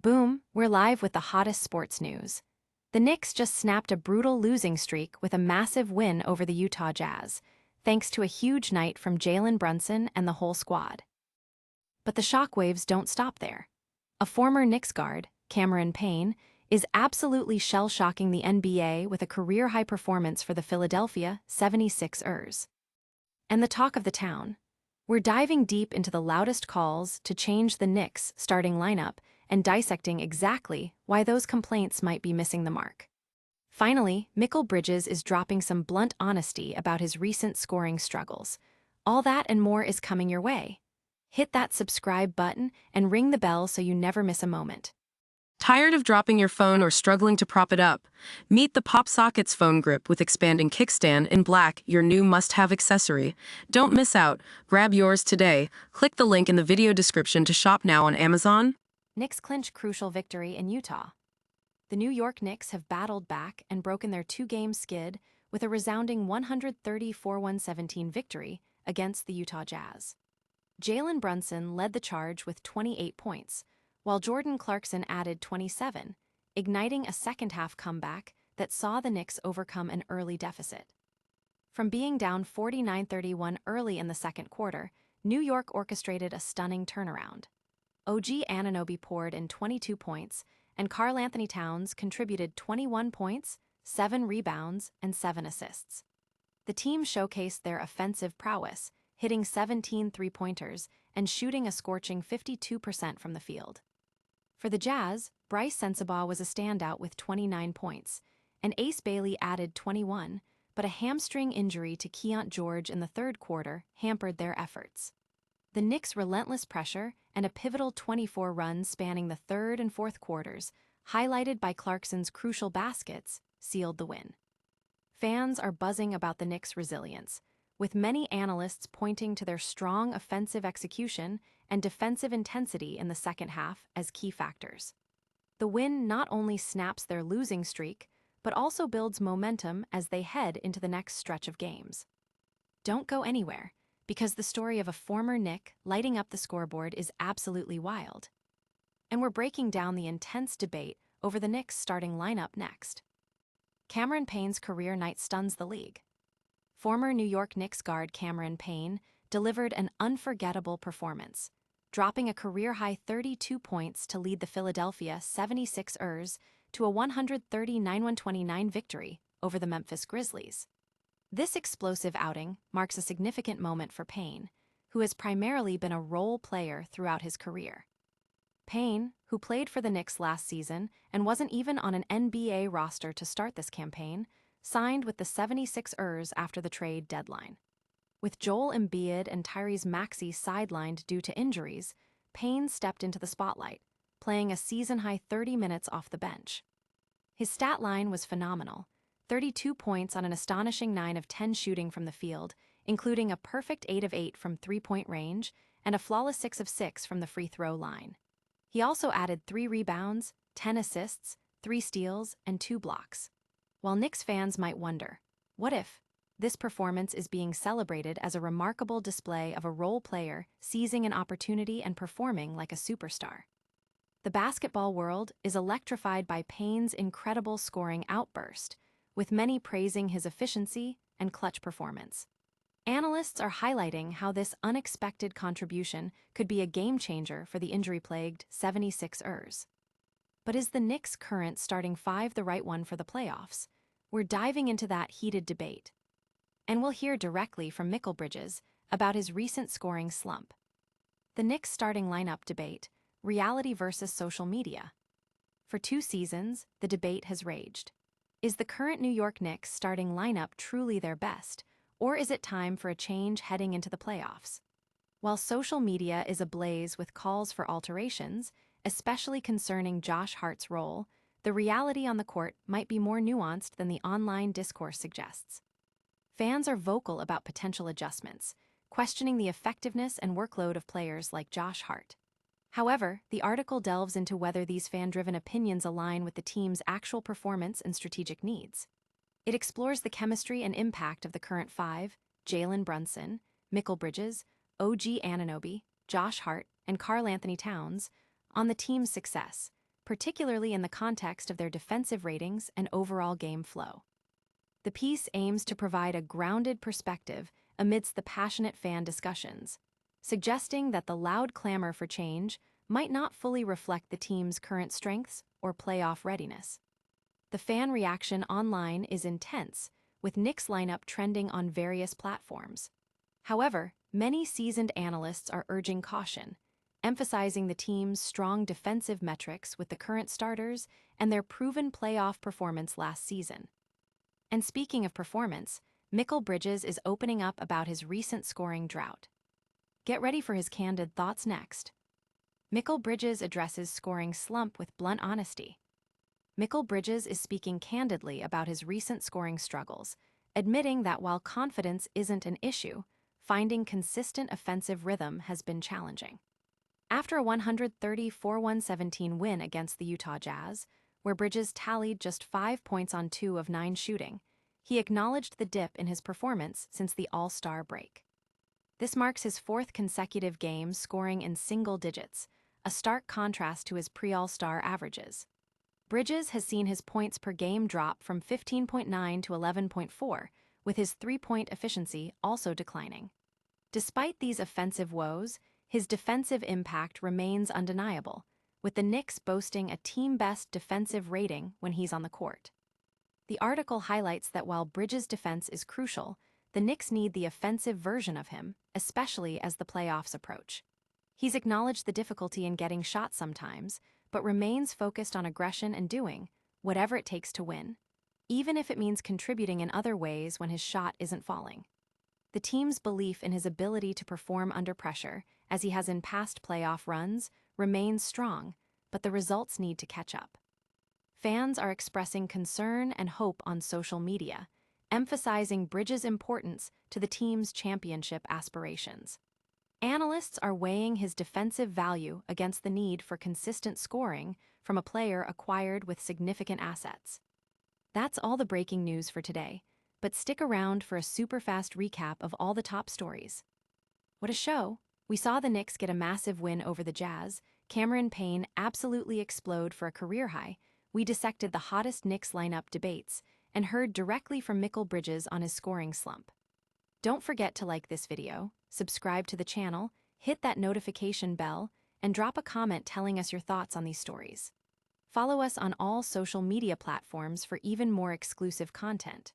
Boom, we're live with the hottest sports news. The Knicks just snapped a brutal losing streak with a massive win over the Utah Jazz, thanks to a huge night from Jalen Brunson and the whole squad. But the shockwaves don't stop there. A former Knicks guard, Cameron Payne, is absolutely shell-shocking the NBA with a career-high performance for the Philadelphia 76ers. And the talk of the town. We're diving deep into the loudest calls to change the Knicks' starting lineup and dissecting exactly why those complaints might be missing the mark. Finally, Mikal Bridges is dropping some blunt honesty about his recent scoring struggles. All that and more is coming your way. Hit that subscribe button and ring the bell so you never miss a moment. Tired of dropping your phone or struggling to prop it up? Meet the PopSockets phone grip with expanding kickstand in black, your new must-have accessory. Don't miss out. Grab yours today. Click the link in the video description to shop now on Amazon. Knicks clinch crucial victory in Utah. The New York Knicks have battled back and broken their two-game skid with a resounding 130-117 victory against the Utah Jazz. Jalen Brunson led the charge with 28 points, while Jordan Clarkson added 27, igniting a second-half comeback that saw the Knicks overcome an early deficit. From being down 49-31 early in the second quarter, New York orchestrated a stunning turnaround. OG Anunoby poured in 22 points, and Karl-Anthony contributed 21 points, 7 rebounds, and 7 assists. The team showcased their offensive prowess, hitting 17 three-pointers and shooting a scorching 52% from the field. For the Jazz, Bryce Sensabaugh was a standout with 29 points, and Ace Bailey added 21, but a hamstring injury to Keontae George in the third quarter hampered their efforts. The Knicks' relentless pressure and a pivotal 24 run spanning the third and fourth quarters, highlighted by Clarkson's crucial baskets, sealed the win. Fans are buzzing about the Knicks' resilience, with many analysts pointing to their strong offensive execution and defensive intensity in the second half as key factors. The win not only snaps their losing streak, but also builds momentum as they head into the next stretch of games. Don't go anywhere, because the story of a former Knick lighting up the scoreboard is absolutely wild. And we're breaking down the intense debate over the Knicks' starting lineup next. Cameron Payne's career night stuns the league. Former New York Knicks guard Cameron Payne delivered an unforgettable performance, dropping a career-high 32 points to lead the Philadelphia 76ers to a 139-129 victory over the Memphis Grizzlies. This explosive outing marks a significant moment for Payne, who has primarily been a role player throughout his career. Payne, who played for the Knicks last season and wasn't even on an NBA roster to start this campaign, signed with the 76ers after the trade deadline. With Joel Embiid and Tyrese Maxey sidelined due to injuries, Payne stepped into the spotlight, playing a season-high 30 minutes off the bench. His stat line was phenomenal: 32 points on an astonishing 9 of 10 shooting from the field, including a perfect 8 of 8 from three-point range and a flawless 6 of 6 from the free throw line. He also added 3 rebounds, 10 assists, 3 steals, and 2 blocks. While Knicks fans might wonder, what if this performance is being celebrated as a remarkable display of a role player seizing an opportunity and performing like a superstar? The basketball world is electrified by Payne's incredible scoring outburst, with many praising his efficiency and clutch performance. Analysts are highlighting how this unexpected contribution could be a game-changer for the injury-plagued 76ers. But is the Knicks' current starting five the right one for the playoffs? We're diving into that heated debate. And we'll hear directly from Mikal Bridges about his recent scoring slump. The Knicks' starting lineup debate, reality versus social media. For 2 seasons, the debate has raged. Is the current New York Knicks starting lineup truly their best, or is it time for a change heading into the playoffs? While social media is ablaze with calls for alterations, especially concerning Josh Hart's role, the reality on the court might be more nuanced than the online discourse suggests. Fans are vocal about potential adjustments, questioning the effectiveness and workload of players like Josh Hart. However, the article delves into whether these fan-driven opinions align with the team's actual performance and strategic needs. It explores the chemistry and impact of the current five: Jalen Brunson, Mikal Bridges, OG Anunoby, Josh Hart, and Karl-Anthony on the team's success, particularly in the context of their defensive ratings and overall game flow. The piece aims to provide a grounded perspective amidst the passionate fan discussions, suggesting that the loud clamor for change might not fully reflect the team's current strengths or playoff readiness. The fan reaction online is intense, with Knicks lineup trending on various platforms. However, many seasoned analysts are urging caution, emphasizing the team's strong defensive metrics with the current starters and their proven playoff performance last season. And speaking of performance, Mikal Bridges is opening up about his recent scoring drought. Get ready for his candid thoughts next. Mikal Bridges addresses scoring slump with blunt honesty. Mikal Bridges is speaking candidly about his recent scoring struggles, admitting that while confidence isn't an issue, finding consistent offensive rhythm has been challenging. After a 130-417 win against the Utah Jazz, where Bridges tallied just 5 points on 2 of 9 shooting, he acknowledged the dip in his performance since the All-Star break. This marks his 4th consecutive game scoring in single digits, a stark contrast to his pre-All-Star averages. Bridges has seen his points per game drop from 15.9 to 11.4, with his three-point efficiency also declining. Despite these offensive woes, his defensive impact remains undeniable, with the Knicks boasting a team-best defensive rating when he's on the court. The article highlights that while Bridges' defense is crucial, the Knicks need the offensive version of him, especially as the playoffs approach. He's acknowledged the difficulty in getting shots sometimes, but remains focused on aggression and doing whatever it takes to win, even if it means contributing in other ways when his shot isn't falling. The team's belief in his ability to perform under pressure, as he has in past playoff runs, remains strong, but the results need to catch up. Fans are expressing concern and hope on social media, emphasizing Bridges' importance to the team's championship aspirations. Analysts are weighing his defensive value against the need for consistent scoring from a player acquired with significant assets. That's all the breaking news for today, but stick around for a super-fast recap of all the top stories. What a show! We saw the Knicks get a massive win over the Jazz, Cameron Payne absolutely explode for a career high, we dissected the hottest Knicks lineup debates, and heard directly from Mikal Bridges on his scoring slump. Don't forget to like this video, subscribe to the channel, hit that notification bell, and drop a comment telling us your thoughts on these stories. Follow us on all social media platforms for even more exclusive content.